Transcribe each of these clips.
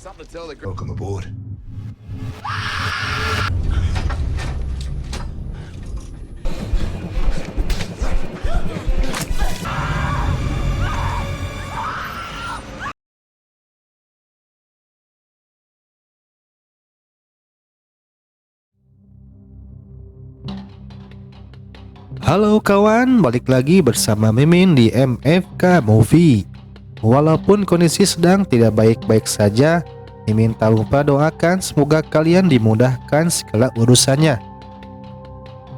Welcome aboard. Halo kawan, balik lagi bersama Mimin di MFK Movie. Walaupun kondisi sedang tidak baik-baik saja, Mimin tak lupa doakan semoga kalian dimudahkan segala urusannya.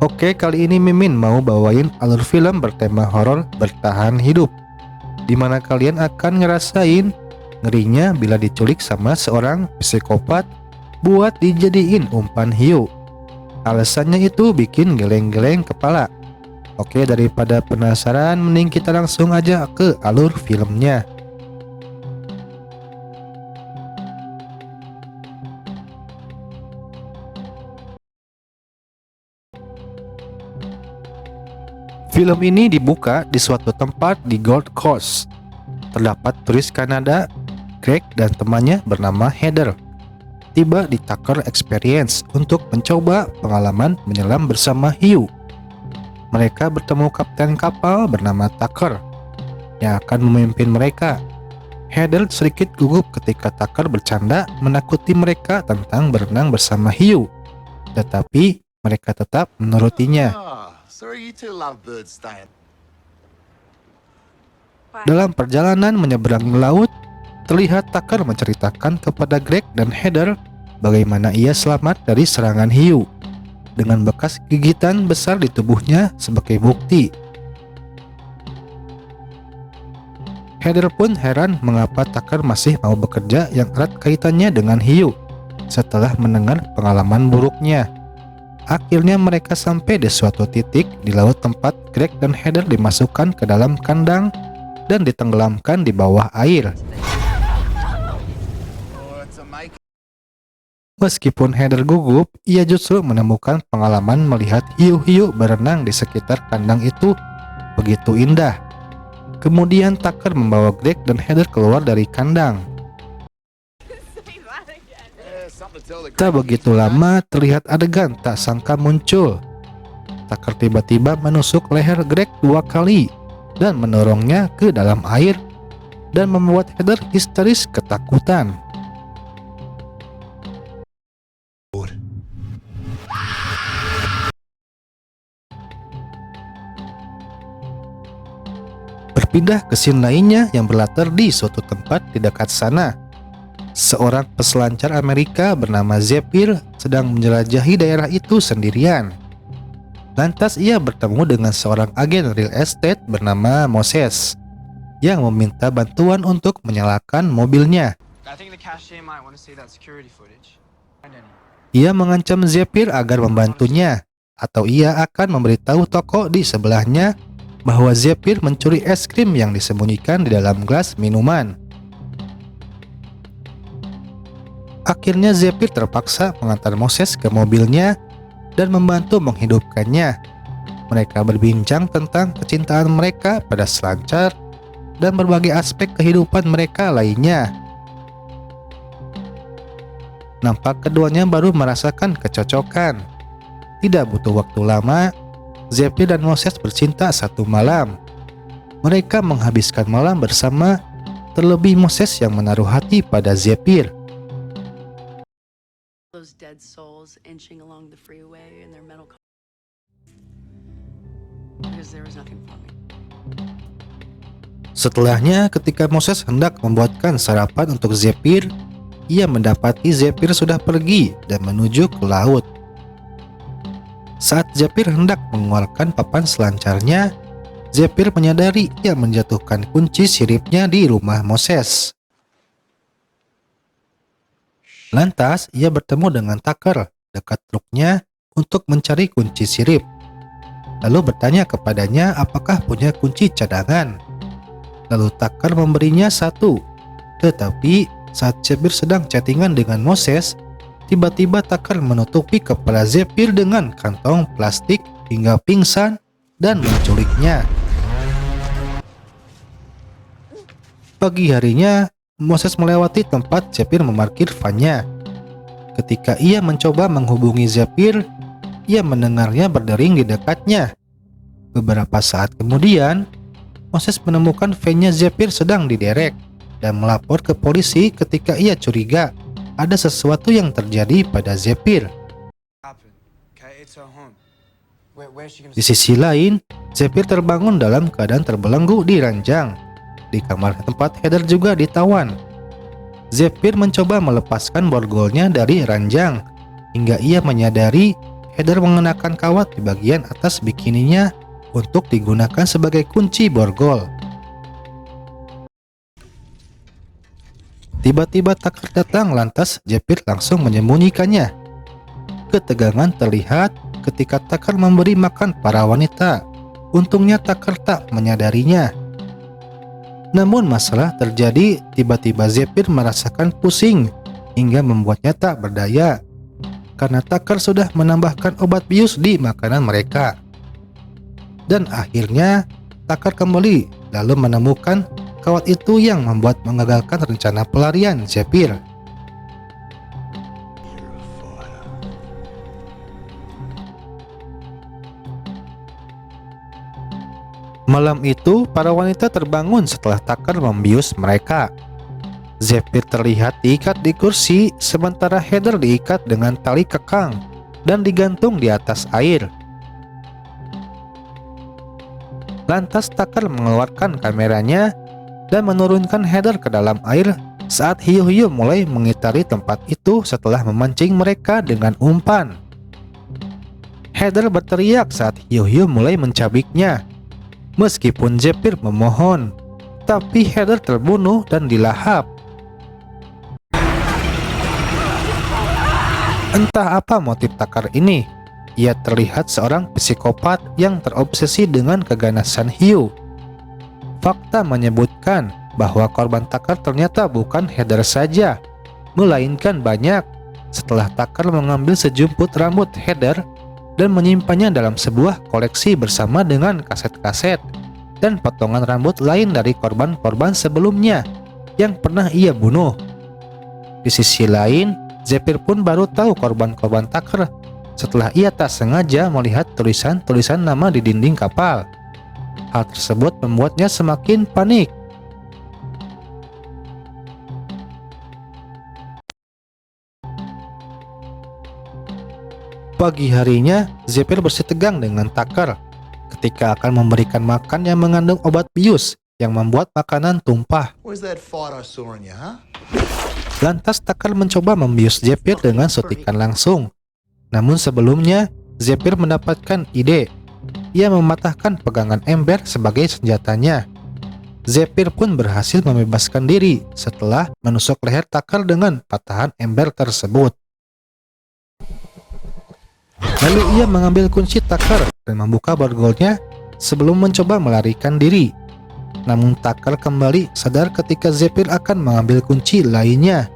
Oke, kali ini Mimin mau bawain alur film bertema horor bertahan hidup, dimana kalian akan ngerasain ngerinya bila diculik sama seorang psikopat buat dijadiin umpan hiu. Alasannya itu bikin geleng-geleng kepala. Oke, daripada penasaran, mending kita langsung aja ke alur filmnya. Film ini dibuka di suatu tempat di Gold Coast. Terdapat turis Kanada, Greg dan temannya bernama Heather tiba di Tucker Experience untuk mencoba pengalaman menyelam bersama hiu. Mereka bertemu kapten kapal bernama Tucker yang akan memimpin mereka. Heather sedikit gugup ketika Tucker bercanda menakuti mereka tentang berenang bersama hiu, tetapi mereka tetap menurutinya. Dalam perjalanan menyeberangi laut, terlihat Tucker menceritakan kepada Greg dan Heather bagaimana ia selamat dari serangan hiu, dengan bekas gigitan besar di tubuhnya sebagai bukti. Heather pun heran mengapa Tucker masih mau bekerja yang erat kaitannya dengan hiu setelah mendengar pengalaman buruknya. Akhirnya mereka sampai di suatu titik di laut tempat Greg dan Heather dimasukkan ke dalam kandang dan ditenggelamkan di bawah air. Meskipun Heather gugup, ia justru menemukan pengalaman melihat hiu-hiu berenang di sekitar kandang itu begitu indah. Kemudian Tucker membawa Greg dan Heather keluar dari kandang. Tak begitu lama, terlihat adegan tak sangka muncul. Tucker tiba-tiba menusuk leher Greg 2 kali dan mendorongnya ke dalam air dan membuat Heather histeris ketakutan. Berpindah ke scene lainnya yang berlatar di suatu tempat di dekat sana. Seorang peselancar Amerika bernama Zephyr sedang menjelajahi daerah itu sendirian. Lantas ia bertemu dengan seorang agen real estate bernama Moses yang meminta bantuan untuk menyalakan mobilnya. Ia mengancam Zephyr agar membantunya, atau ia akan memberitahu toko di sebelahnya bahwa Zephyr mencuri es krim yang disembunyikan di dalam gelas minuman. Akhirnya Zephyr terpaksa mengantar Moses ke mobilnya dan membantu menghidupkannya. Mereka berbincang tentang kecintaan mereka pada selancar dan berbagai aspek kehidupan mereka lainnya. Nampak keduanya baru merasakan kecocokan. Tidak butuh waktu lama, Zephyr dan Moses bercinta satu malam. Mereka menghabiskan malam bersama, terlebih Moses yang menaruh hati pada Zephyr. Setelahnya, ketika Moses hendak membuatkan sarapan untuk Zephyr, ia mendapati Zephyr sudah pergi dan menuju ke laut. Saat Zephyr hendak mengeluarkan papan selancarnya, Zephyr menyadari ia menjatuhkan kunci siripnya di rumah Moses. Lantas, ia bertemu dengan Tucker dekat truknya untuk mencari kunci sirip. Lalu bertanya kepadanya apakah punya kunci cadangan. Lalu Tucker memberinya satu. Tetapi saat Zephyr sedang chattingan dengan Moses, tiba-tiba Tucker menutupi kepala Zephyr dengan kantong plastik hingga pingsan dan menculiknya. Pagi harinya, Moses melewati tempat Zephyr memarkir van-nya. Ketika ia mencoba menghubungi Zephyr, ia mendengarnya berdering di dekatnya. Beberapa saat kemudian, Moses menemukan van-nya Zephyr sedang diderek dan melapor ke polisi ketika ia curiga ada sesuatu yang terjadi pada Zephyr. Di sisi lain, Zephyr terbangun dalam keadaan terbelenggu di ranjang. Di kamar tempat Heather juga ditawan. Zephyr mencoba melepaskan borgolnya dari ranjang, hingga ia menyadari Heather mengenakan kawat di bagian atas bikininya untuk digunakan sebagai kunci borgol. Tiba-tiba Tucker datang, lantas Zephyr langsung menyembunyikannya. Ketegangan terlihat ketika Tucker memberi makan para wanita. Untungnya Tucker tak menyadarinya. Namun masalah terjadi, tiba-tiba Zephyr merasakan pusing hingga membuatnya tak berdaya karena Tucker sudah menambahkan obat bius di makanan mereka. Dan akhirnya Tucker kembali lalu menemukan kawat itu yang membuat mengagalkan rencana pelarian Zephyr. Malam itu, para wanita terbangun setelah Tucker membius mereka. Zephyr terlihat diikat di kursi, sementara Heather diikat dengan tali kekang dan digantung di atas air. Lantas Tucker mengeluarkan kameranya dan menurunkan Heather ke dalam air saat hiu-hiu mulai mengitari tempat itu setelah memancing mereka dengan umpan. Heather berteriak saat hiu-hiu mulai mencabiknya. Meskipun Zephyr memohon, tapi Heather terbunuh dan dilahap. Entah apa motif Tucker ini. Ia terlihat seorang psikopat yang terobsesi dengan keganasan hiu. Fakta menyebutkan bahwa korban Tucker ternyata bukan Heather saja, melainkan banyak. Setelah Tucker mengambil sejumput rambut Heather dan menyimpannya dalam sebuah koleksi bersama dengan kaset-kaset dan potongan rambut lain dari korban-korban sebelumnya yang pernah ia bunuh. Di sisi lain, Zephyr pun baru tahu korban-korban Tucker setelah ia tak sengaja melihat tulisan-tulisan nama di dinding kapal. Hal tersebut membuatnya semakin panik. Pagi harinya, Zephyr bersitegang dengan Tucker ketika akan memberikan makan yang mengandung obat bius yang membuat makanan tumpah. Lantas Tucker mencoba membius Zephyr dengan suntikan langsung. Namun sebelumnya, Zephyr mendapatkan ide. Ia mematahkan pegangan ember sebagai senjatanya. Zephyr pun berhasil membebaskan diri setelah menusuk leher Tucker dengan patahan ember tersebut. Lalu ia mengambil kunci Tucker dan membuka borgolnya sebelum mencoba melarikan diri. Namun Tucker kembali sadar ketika Zephyr akan mengambil kunci lainnya.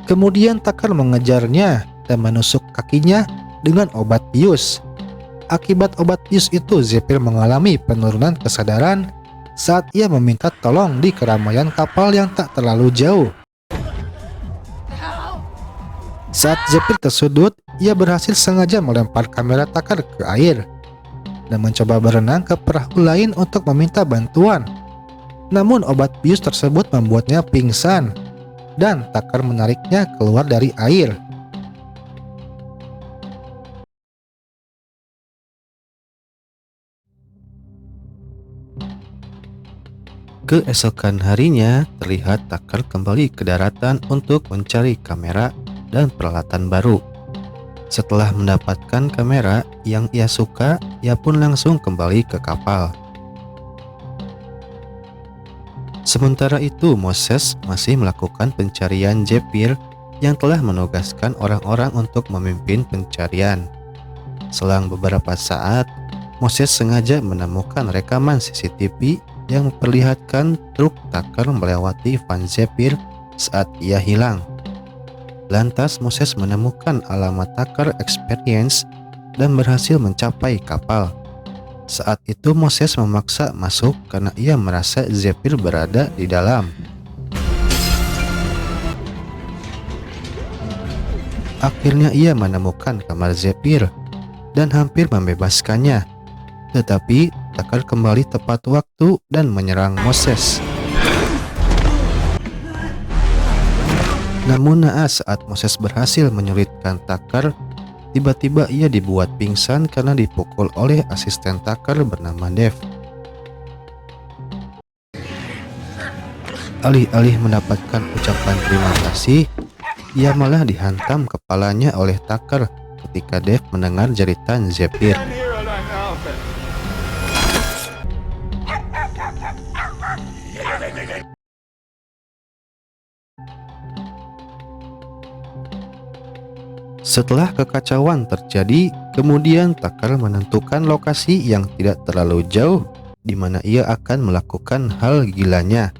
Kemudian Tucker mengejarnya dan menusuk kakinya dengan obat bius. Akibat obat bius itu, Zephyr mengalami penurunan kesadaran saat ia meminta tolong di keramaian kapal yang tak terlalu jauh. Saat Zephyr tersudut, ia berhasil sengaja melempar kamera Tucker ke air dan mencoba berenang ke perahu lain untuk meminta bantuan. Namun obat bius tersebut membuatnya pingsan dan Tucker menariknya keluar dari air. Keesokan harinya, terlihat Tucker kembali ke daratan untuk mencari kamera dan peralatan baru. Setelah mendapatkan kamera yang ia suka, ia pun langsung kembali ke kapal. Sementara itu, Moses masih melakukan pencarian Zephyr yang telah menugaskan orang-orang untuk memimpin pencarian. Selang beberapa saat, Moses sengaja menemukan rekaman CCTV yang memperlihatkan truk Tucker melewati van Zephyr saat ia hilang. Lantas Moses menemukan alamat Tucker Experience dan berhasil mencapai kapal. Saat itu Moses memaksa masuk karena ia merasa Zephyr berada di dalam. Akhirnya ia menemukan kamar Zephyr dan hampir membebaskannya. Tetapi Tucker kembali tepat waktu dan menyerang Moses. Namun naas saat Moses berhasil menyulitkan Tucker, tiba-tiba ia dibuat pingsan karena dipukul oleh asisten Tucker bernama Dave. Alih-alih mendapatkan ucapan terima kasih, ia malah dihantam kepalanya oleh Tucker ketika Dave mendengar jeritan Zephyr. Setelah kekacauan terjadi, kemudian Tucker menentukan lokasi yang tidak terlalu jauh di mana ia akan melakukan hal gilanya.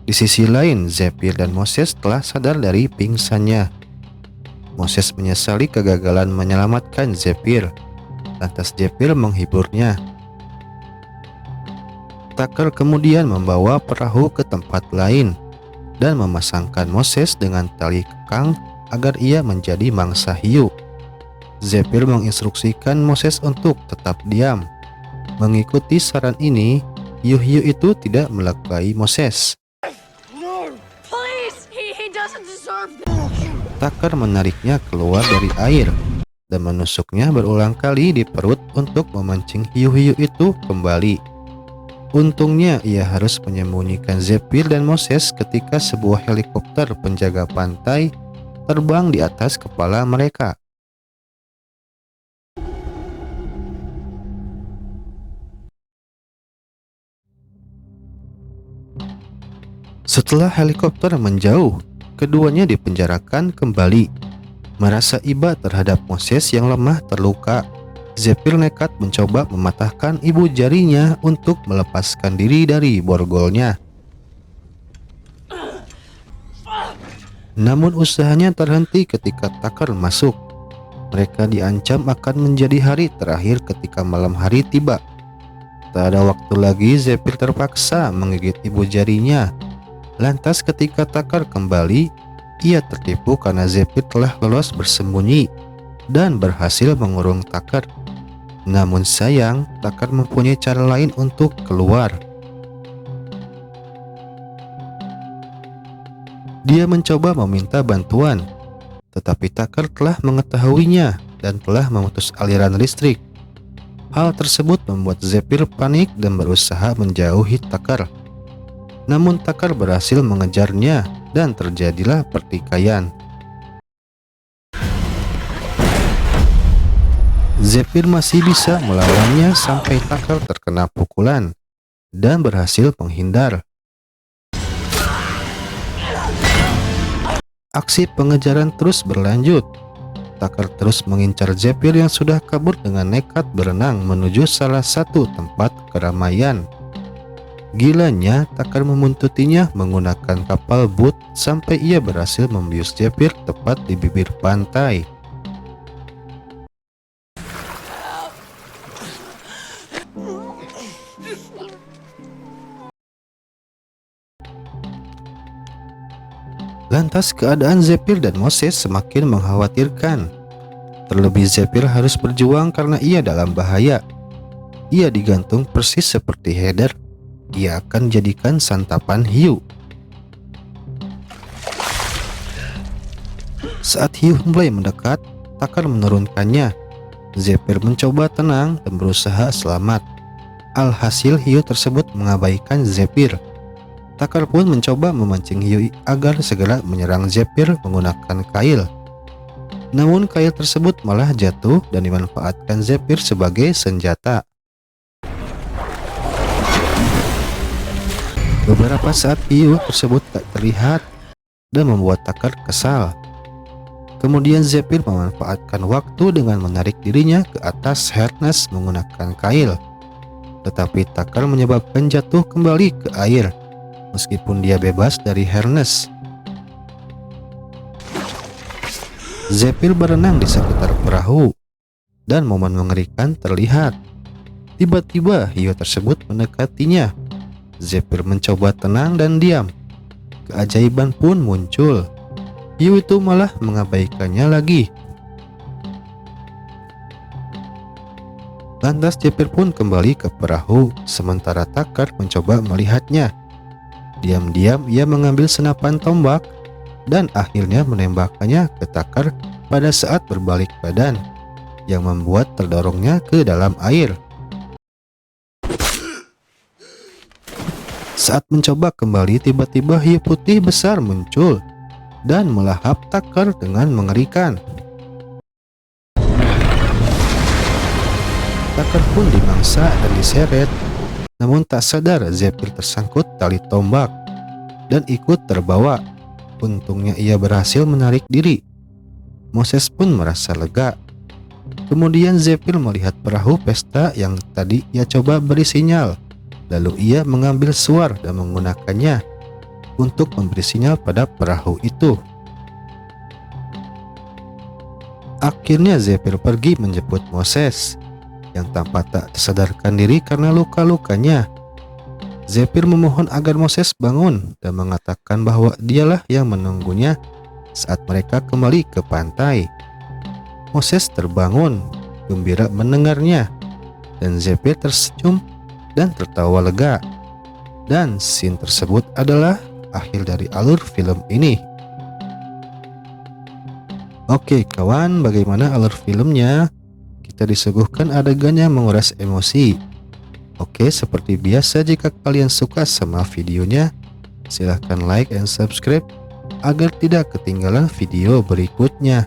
Di sisi lain, Zephyr dan Moses telah sadar dari pingsannya. Moses menyesali kegagalan menyelamatkan Zephyr. Lantas Zephyr menghiburnya. Tucker kemudian membawa perahu ke tempat lain dan memasangkan Moses dengan tali kekang agar ia menjadi mangsa hiu. Zephyr menginstruksikan Moses untuk tetap diam. Mengikuti saran ini, hiu-hiu itu tidak melukai Moses. Tucker menariknya keluar dari air dan menusuknya berulang kali di perut untuk memancing hiu-hiu itu kembali. Untungnya ia harus menyembunyikan Zephyr dan Moses ketika sebuah helikopter penjaga pantai terbang di atas kepala mereka. Setelah helikopter menjauh, keduanya dipenjarakan kembali. Merasa iba terhadap Moses yang lemah terluka, Zephyr nekat mencoba mematahkan ibu jarinya untuk melepaskan diri dari borgolnya. Namun usahanya terhenti ketika Tucker masuk. Mereka diancam akan menjadi hari terakhir ketika malam hari tiba. Tak ada waktu lagi, Zephyr terpaksa menggigit ibu jarinya. Lantas ketika Tucker kembali, ia tertipu karena Zephyr telah lolos bersembunyi dan berhasil mengurung Tucker. Namun sayang, Tucker mempunyai cara lain untuk keluar. Dia mencoba meminta bantuan, tetapi Tucker telah mengetahuinya dan telah memutus aliran listrik. Hal tersebut membuat Zephyr panik dan berusaha menjauhi Tucker. Namun Tucker berhasil mengejarnya dan terjadilah pertikaian. Zephyr masih bisa melawannya sampai Tucker terkena pukulan dan berhasil menghindar. Aksi pengejaran terus berlanjut. Tucker terus mengincar Zephyr yang sudah kabur dengan nekat berenang menuju salah satu tempat keramaian. Gilanya, Tucker membuntutinya menggunakan kapal boot sampai ia berhasil membius Zephyr tepat di bibir pantai. Lantas keadaan Zephyr dan Moses semakin mengkhawatirkan. Terlebih Zephyr harus berjuang karena ia dalam bahaya. Ia digantung persis seperti Heather. Ia akan jadikan santapan hiu. Saat hiu mulai mendekat, Tucker menurunkannya. Zephyr mencoba tenang dan berusaha selamat. Alhasil hiu tersebut mengabaikan Zephyr. Tucker pun mencoba memancing hiu agar segera menyerang Zephyr menggunakan kail. Namun kail tersebut malah jatuh dan dimanfaatkan Zephyr sebagai senjata. Beberapa saat hiu tersebut tak terlihat dan membuat Tucker kesal. Kemudian Zephyr memanfaatkan waktu dengan menarik dirinya ke atas harness menggunakan kail. Tetapi Tucker menyebabkan jatuh kembali ke air meskipun dia bebas dari harness. Zephyr berenang di sekitar perahu dan momen mengerikan terlihat. Tiba-tiba hiu tersebut mendekatinya. Zephyr mencoba tenang dan diam. Keajaiban pun muncul. hiu itu malah mengabaikannya lagi. Lantas Zephyr pun kembali ke perahu, sementara Takar mencoba melihatnya. Diam-diam ia mengambil senapan tombak dan akhirnya menembakkannya ke Takar pada saat berbalik badan, yang membuat terdorongnya ke dalam air. Saat mencoba kembali, tiba-tiba hiu putih besar muncul dan melahap Takar dengan mengerikan. Takar pun dimangsa dan diseret, namun tak sadar Zephyr tersangkut tali tombak dan ikut terbawa. Untungnya ia berhasil menarik diri. Moses pun merasa lega. Kemudian Zephyr melihat perahu pesta yang tadi ia coba beri sinyal. Lalu ia mengambil suar dan menggunakannya untuk memberi sinyal pada perahu itu. Akhirnya Zephyr pergi menjemput Moses, yang tampak tak tersadarkan diri karena luka-lukanya. Zephyr memohon agar Moses bangun dan mengatakan bahwa dialah yang menunggunya saat mereka kembali ke pantai. Moses terbangun, gembira mendengarnya, dan Zephyr tersenyum dan tertawa lega. Dan scene tersebut adalah akhir dari alur film ini. Oke kawan, bagaimana alur filmnya? Kita disuguhkan adegan yang menguras emosi. Oke, seperti biasa, jika kalian suka sama videonya, silahkan like and subscribe agar tidak ketinggalan video berikutnya.